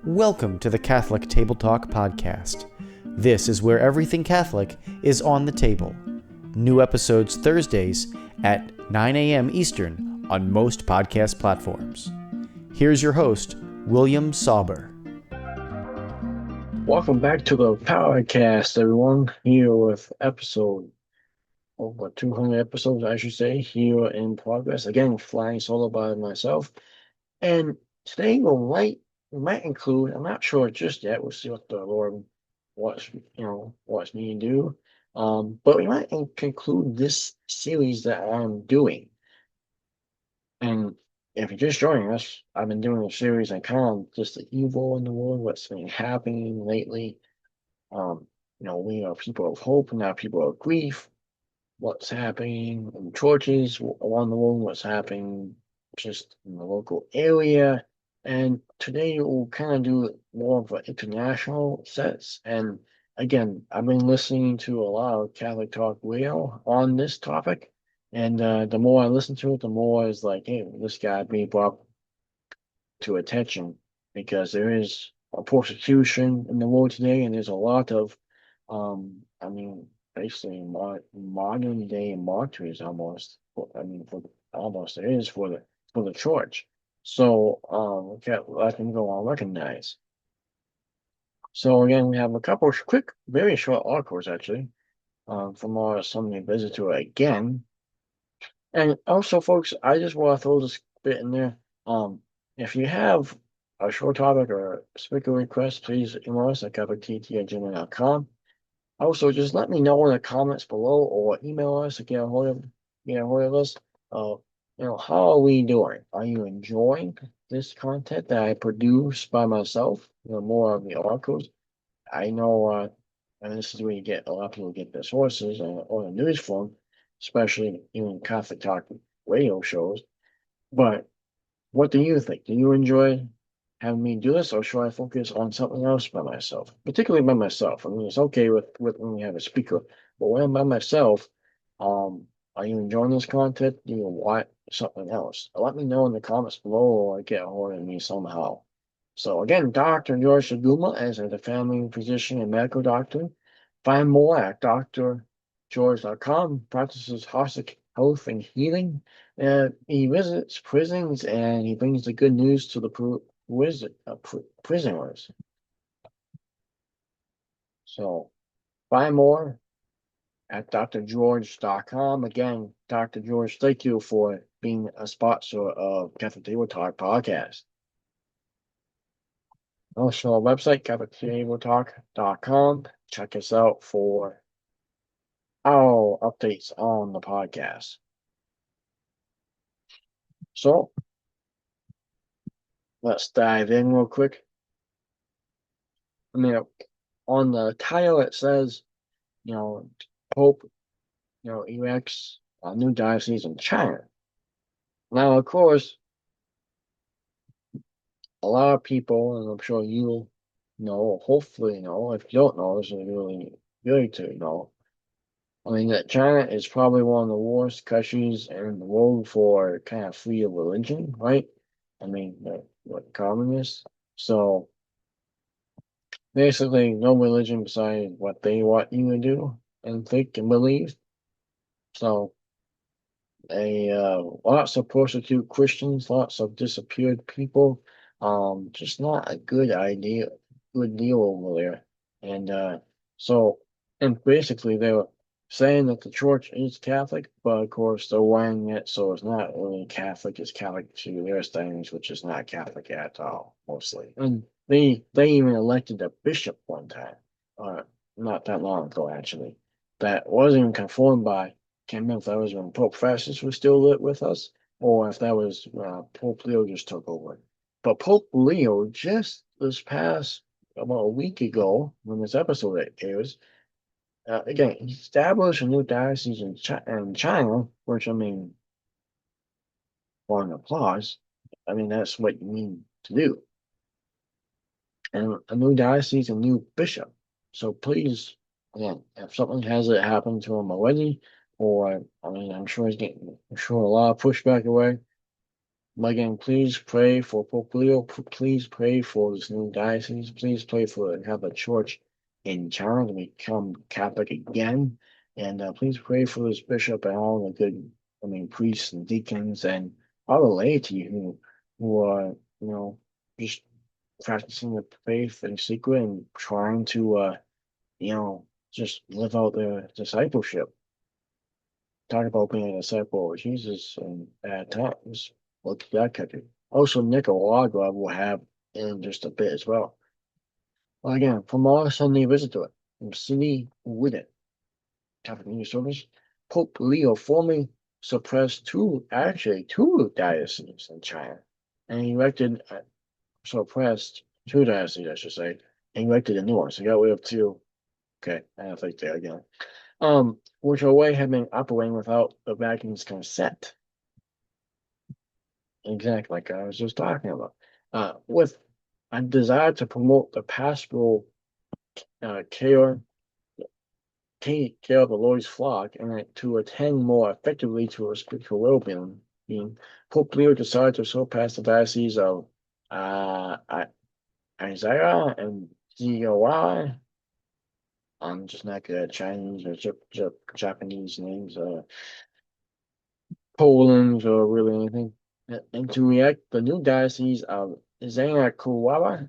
Welcome to the Catholic Table Talk podcast. This is where everything Catholic is on the table. New episodes Thursdays at 9 a.m. Eastern on most podcast platforms. Here's your host, William Sauber. Welcome back to the podcast, everyone. Here with episode over 200 episodes, I should say, here in progress. Again, flying solo by myself. And today we might include, I'm not sure just yet. We'll see what the Lord wants me to do. But we might conclude this series that I'm doing. And if you're just joining us, I've been doing a series on kind of just the evil in the world, what's been happening lately. Um, we are people of hope, not people of grief. What's happening in churches around the world, what's happening just in the local area. And today we'll kind of do more of an international sense. And again, I've been listening to a lot of Catholic Talk Radio on this topic. And the more I listen to it, the more it's like, hey, this guy being brought to attention because there is a persecution in the world today, and there's a lot of, basically modern day martyrs almost. For almost it is for the church. So we can't let them go unrecognized. So again, we have a couple of quick, very short articles actually, from our Sunday visitor again. And also, folks, I just want to throw this bit in there. If you have a short topic or a speaker request, please email us at catholictt@gmail.com. Also, just let me know in the comments below or email us to get a hold of us. Uh, how are we doing? Are you enjoying this content that I produce by myself? More of the articles. I know, and this is where you get a lot of people get their sources or the news from, especially in Catholic Talk radio shows. But what do you think? Do you enjoy having me do this, or should I focus on something else by myself? Particularly by myself. I mean, it's okay with when we have a speaker, but when I'm by myself, are you enjoying this content? Do you want something else? Let me know in the comments below, or get a hold of me somehow. So again, Dr. George Saguma as a family physician and medical doctor. Find more at drgeorge.com. Practices holistic health and healing. He visits prisons and he brings the good news to the prisoners. So find more at drgeorge.com. Again, Dr. George, thank you for being a sponsor of Catholic Table Talk podcast. Also, our website, CatholicTableTalk.com. Check us out for our updates on the podcast. So, let's dive in real quick. I mean, on the title, it says, Pope, erects a new diocese in China. Now, of course, a lot of people, and I'm sure you know, hopefully know, if you don't know, this is really good to know. I mean, that China is probably one of the worst countries in the world for kind of free of religion, right? I mean, what communists. So basically, no religion besides what they want you to do and think and believe. So, lots of prostitute Christians, lots of disappeared people. Just not a good deal over there. And so, and basically, they were saying that the church is Catholic, but of course they're weighing it so it's not really Catholic. It's Catholic to their things, which is not Catholic at all, mostly. And they even elected a bishop one time, not that long ago actually, that wasn't conformed by. Can't remember if that was when Pope Francis was still lit with us, or if that was Pope Leo just took over. But Pope Leo just this past about a week ago, when this episode airs, again, he established a new diocese in China, which I mean, for an applause. I mean, that's what you need to do. And a new diocese, a new bishop. So please, again, if something has it happen to him already, or I mean, I'm sure a lot of pushback away. Again, please pray for Pope Leo. Please pray for this new diocese. Please pray for the Catholic Church in China to become Catholic again. And please pray for this bishop and all the good, priests and deacons and all the laity who are, just practicing the faith in secret and trying to, just live out their discipleship. Talk about being a disciple of Jesus and at times. Look at that country. Also, Nicaragua will have in just a bit as well. Well, again, from our Sunday visit to it, from City with it, Catholic News Service, Pope Leo formally suppressed two dioceses in China, and elected, suppressed two dioceses, I should say, and elected a new one. So you got rid of two. Okay, I have to think there again. Which Hawaii had been operating without the Vatican's consent. Exactly, like I was just talking about. With a desire to promote the pastoral care, care of the Lord's flock and to attend more effectively to a spiritual well-being, Pope Leo decided to surpass the diocese of Isaiah and Zioi. I'm just not good at Chinese or Japanese names. Poland or really anything. And to react, the new diocese of Zanakuwa,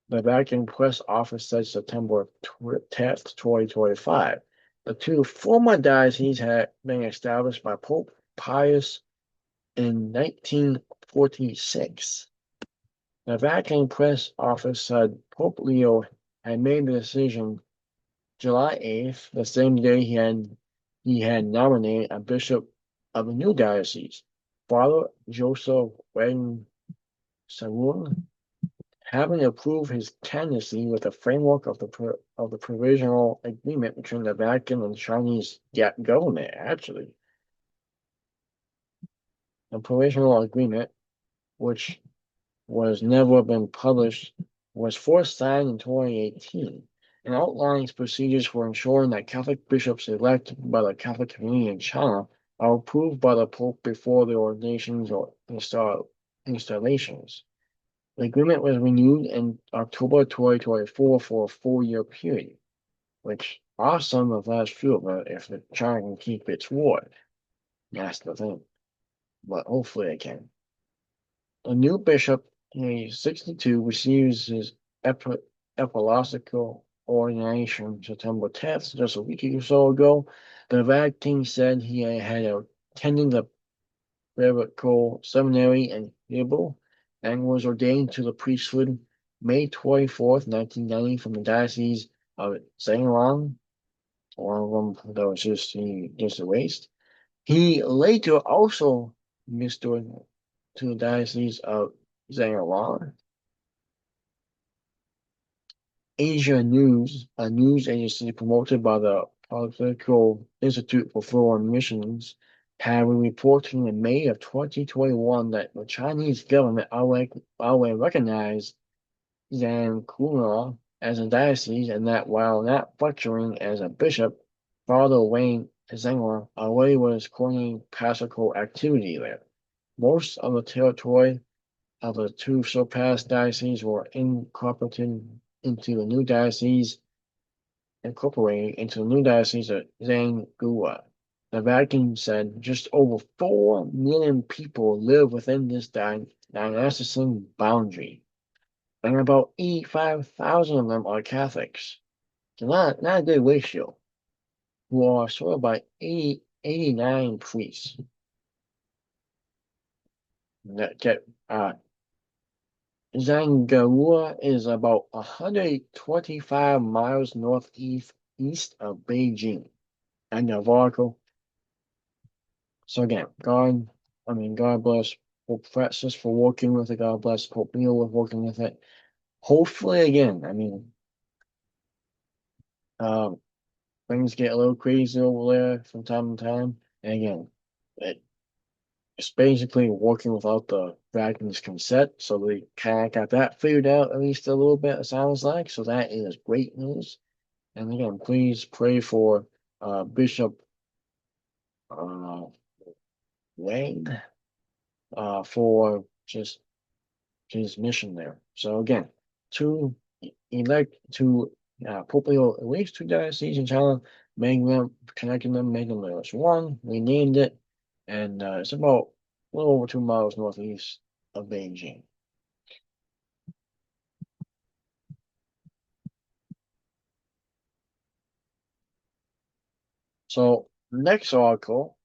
the Vatican Press Office said September 10th, 2025. The two former dioceses had been established by Pope Pius in 1946. The Vatican Press Office said Pope Leo had made the decision July 8th, the same day he had nominated a bishop of a new diocese, Father Joseph Wen Sarun, having approved his candidacy with the framework of the provisional agreement between the Vatican and the Chinese government. Actually, the provisional agreement, which was never been published, was first signed in 2018 and outlines procedures for ensuring that Catholic bishops elected by the Catholic community in China are approved by the Pope before the ordinations or installations. The agreement was renewed in October 2024 for a 4-year period, which awesome if that's true, but if the China can keep its word. That's the thing. But hopefully it can. A new bishop, age 62, receives his episcopal ordination September 10th, just a week or so ago. The Vatican said he had attended the Clerical Seminary in Hebrew and was ordained to the priesthood May 24th, 1990, from the Diocese of Zhejiang, one of them that was just erased. He later also ministered to the Diocese of Zhejiang. Asia News, a news agency promoted by the Pontifical Institute for Foreign Missions, had been reporting in May of 2021 that the Chinese government outright recognized Zhangkula as a diocese and that while not functioning as a bishop, Father Wayne Zenger already was coordinating pastoral activity there. Most of the territory of the two surpassed dioceses were incorporated into the new diocese of Zangua. The Vatican said just over 4 million people live within this diocesan boundary, and about 85,000 of them are Catholics. So not a good ratio, who are served by 89 priests. Zhangjiakou is about 125 miles northeast of Beijing. And Navarro. So again, God bless Pope Francis for working with it. God bless Pope Leo with working with it. Hopefully, again, um, things get a little crazy over there from time to time. And again, it's basically working without the Vatican's consent, so they kind of got that figured out at least a little bit. It sounds like so that is great news. And again, please pray for Bishop Wayne. for just his mission there. So again, to elect to Pope Leo at least two dioceses in China, making them connecting them, making them as one. We named it, and it's about a little over 2 miles northeast of Beijing. So next article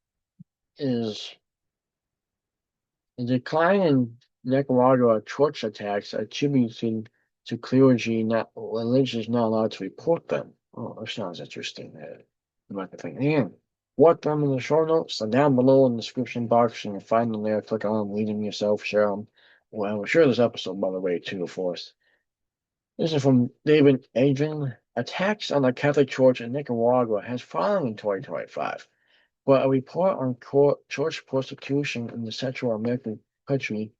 is the decline in Nicaragua church attacks attributed to clergy not religious not allowed to report them. Oh, that sounds interesting. You might be thinking, and what them in the show notes? So down below in the description box, you can find them there. Click on them, read them yourself, share them. Well, share this episode, by the way, too, of course. This is from David Adrian. Attacks on the Catholic Church in Nicaragua has fallen in 2025. But a report on church persecution in the Central American country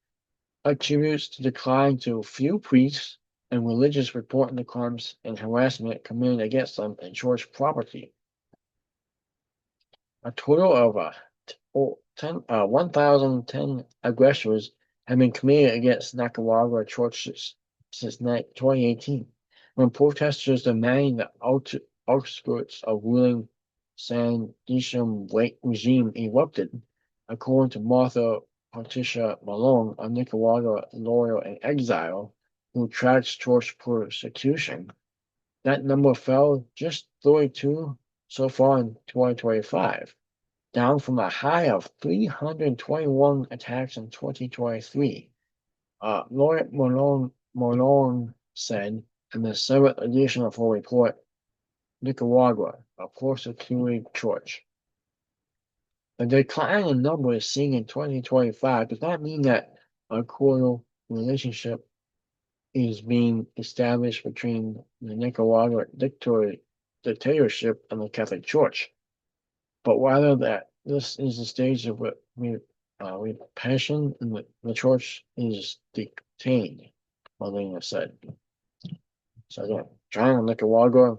attributes the decline to few priests and religious reporting the crimes and harassment committed against them and church property. A total of 1,010 aggressions have been committed against Nicaragua churches since 2018, when protesters demanding the outskirts of ruling Sandinista regime erupted, according to Martha Patricia Malone, a Nicaragua lawyer in exile who tracks church persecution. That number fell just 32 so far in 2025, down from a high of 321 attacks in 2023. Lawyer Malone said in the seventh edition of her report, Nicaragua, a persecuted church. The decline in numbers seen in 2025 does not mean that a cordial relationship is being established between the Nicaragua dictatorship and the Catholic Church, but rather that this is the stage of repression and the Church is detained, Molina said. So again, China and Nicaragua,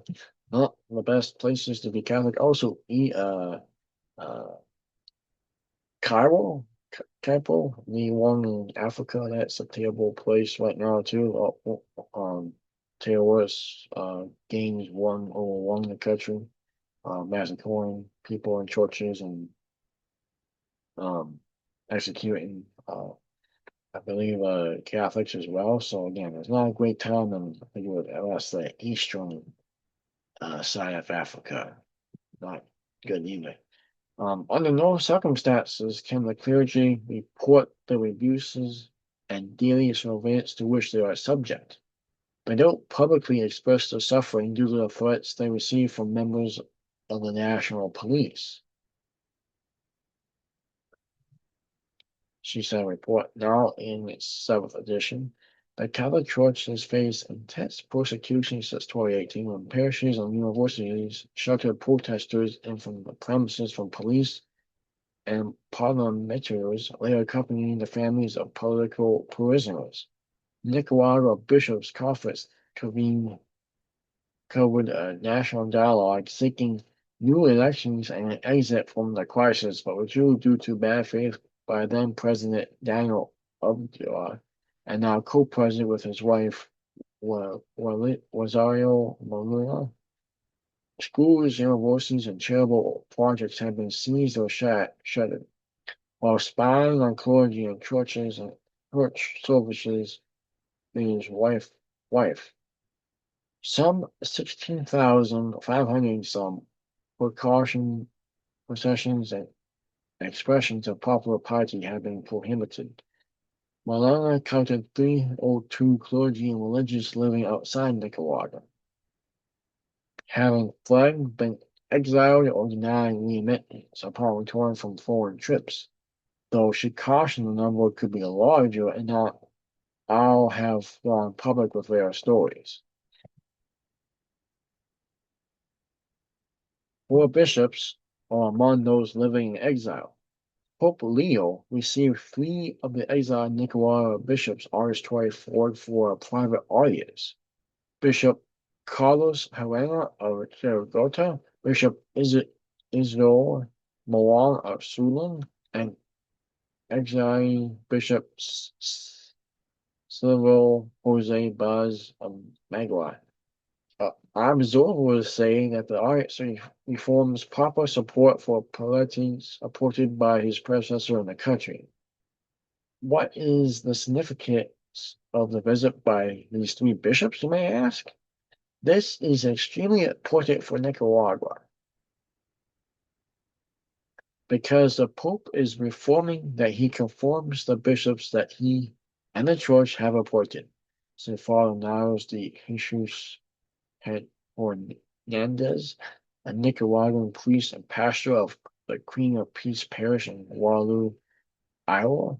not the best places to be Catholic. Also, Cairo, the one in Africa, that's a terrible place right now too. Terrorists gains one in the country, massacring people in churches and um, executing, I believe, Catholics as well. So again, it's not a great time, and I think that's the eastern side of Africa. Not good either. Under no circumstances can the clergy report the abuses and daily surveillance to which they are subject. They don't publicly express their suffering due to the threats they receive from members of the national police. She said, report now in its seventh edition. The Catholic Church has faced intense persecution since 2018 when parishes and universities sheltered protesters and from the premises from police and parliamentarians later accompanying the families of political prisoners. Nicaragua Bishops' Conference covered a national dialogue seeking new elections and an exit from the crisis, but withdrew due to bad faith by then President Daniel Abdullah and now co-president with his wife Rosario Molina. Schools, universities, and charitable projects have been seized or shuttered, while spying on clergy and churches and church services is wife. Some 16,500 some precaution processions and expressions of popular piety have been prohibited. Malala counted 302 clergy and religious living outside Nicaragua, having fled, been exiled, or denied readmittance upon return from foreign trips, though she cautioned the number could be larger and not all have gone public with their stories. 4 bishops are among those living in exile. Pope Leo received 3 of the exiled Nicaragua bishops August 24th for a private audience. Bishop Carlos Helena of Zaragoza, Bishop Isidore Moran of Sulan, and exiling Bishop Silvio Jose Baz Magua. Our observer was saying that the arts reforms proper support for polities supported by his predecessor in the country. What is the significance of the visit by these three bishops, you may ask? This is extremely important for Nicaragua because the Pope is reforming that he conforms the bishops that he and the church have appointed. So Father Niles de Jesus Hernandez, a Nicaraguan priest and pastor of the Queen of Peace Parish in Waterloo, Iowa.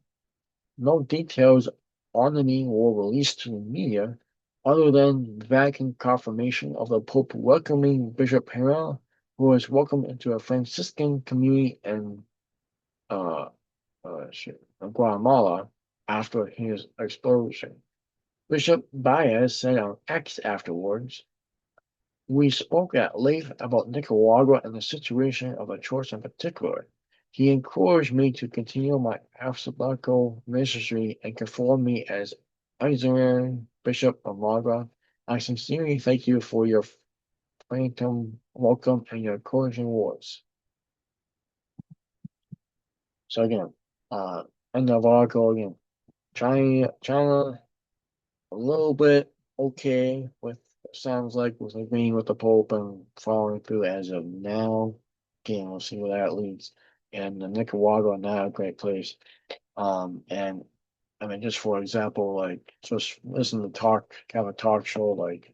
No details on the meeting were released to the media other than Vatican confirmation of the Pope welcoming Bishop Herrera, who was welcomed into a Franciscan community in uh, Guatemala after his expulsion. Bishop Baez said on X afterwards, "We spoke at length about Nicaragua and the situation of the church in particular. He encouraged me to continue my apostolical ministry and conform me as auxiliary bishop of Malaga. I sincerely thank you for your phantom welcome and your encouraging words." So again, end of article again. China a little bit okay with sounds like with agreeing with the Pope and following through as of now. Again, we'll see where that leads. And Nicaragua now a great place. And I mean, just for example, like just listen to have a talk show like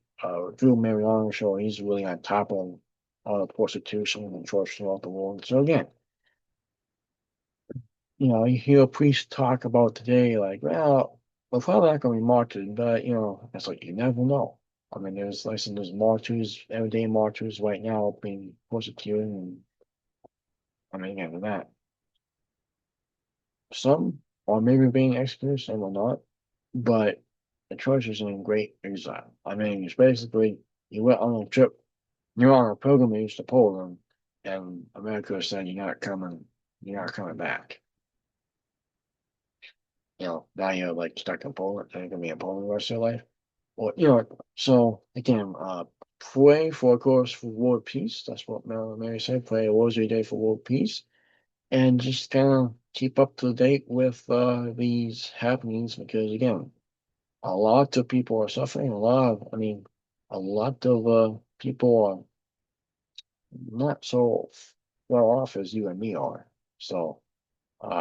Drew Mariano show. He's really on top of all the prostitution and church throughout the world. So again, you hear a priest talk about today, like, well, we're probably not going to be martyred, but, it's like, you never know. I mean, there's martyrs, everyday martyrs right now being persecuted, and I mean, again, that. Some are maybe being executed, some are not, but the church is in great exile. I mean, it's basically, you went on a trip, you're on a pilgrimage to Poland, and America said, you're not coming back. Now you're like stuck in Poland, and you're gonna be in Poland the rest of your life. Well, so again, pray for, of course, for world peace. That's what Mary said. Pray a rosary day for world peace, and just kind of keep up to date with these happenings because again, a lot of people are suffering. A lot of people are not so far off as you and me are. So.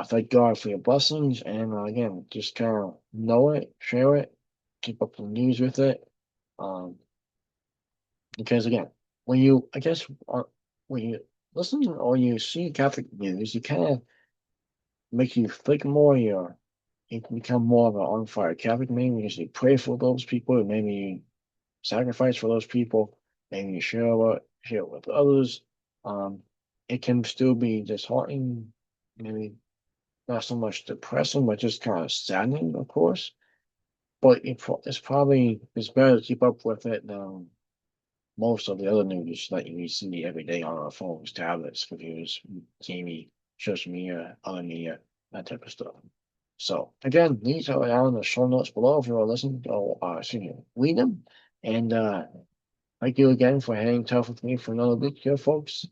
Thank God for your blessings, and again, just kind of know it, share it, keep up the news with it, because again, when you listen or you see Catholic news, you kind of make you think more. You can become more of an on fire Catholic. Maybe you pray for those people, and maybe you sacrifice for those people, maybe you share it with others. It can still be disheartening, maybe not so much depressing, but just kind of saddening, of course. But it's better to keep up with it than most of the other news that you see every day on our phones, tablets, computers, TV, social media, other media, that type of stuff. So again, these are down in the show notes below if you are listening or read them. And thank you again for hanging tough with me for another week here, folks.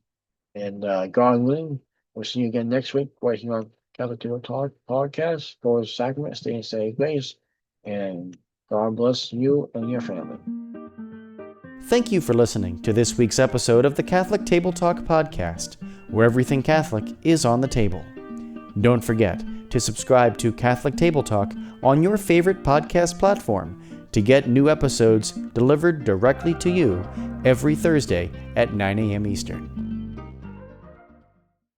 And God willing, we'll see you again next week right here on Catholic Talk podcast. Go to sacrament, stay in safe grace, and God bless you and your family. Thank you for listening to this week's episode of the Catholic Table Talk podcast, where everything Catholic is on the table. Don't forget to subscribe to Catholic Table Talk on your favorite podcast platform to get new episodes delivered directly to you every Thursday at 9 a.m. Eastern.